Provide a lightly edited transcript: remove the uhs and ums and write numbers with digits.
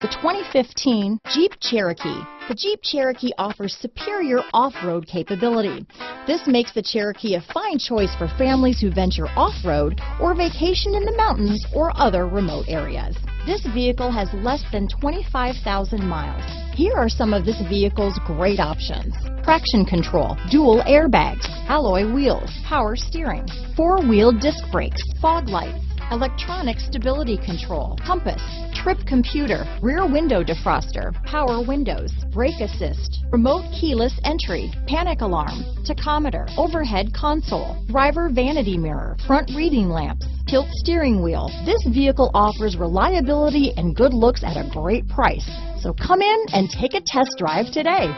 The 2015 Jeep Cherokee. The Jeep Cherokee offers superior off-road capability. This makes the Cherokee a fine choice for families who venture off-road or vacation in the mountains or other remote areas. This vehicle has less than 25,000 miles. Here are some of this vehicle's great options: traction control, dual airbags, alloy wheels, power steering, four-wheel disc brakes, fog lights, electronic stability control, compass, trip computer, rear window defroster, power windows, brake assist, remote keyless entry, panic alarm, tachometer, overhead console, driver vanity mirror, front reading lamps, tilt steering wheel. This vehicle offers reliability and good looks at a great price. So come in and take a test drive today.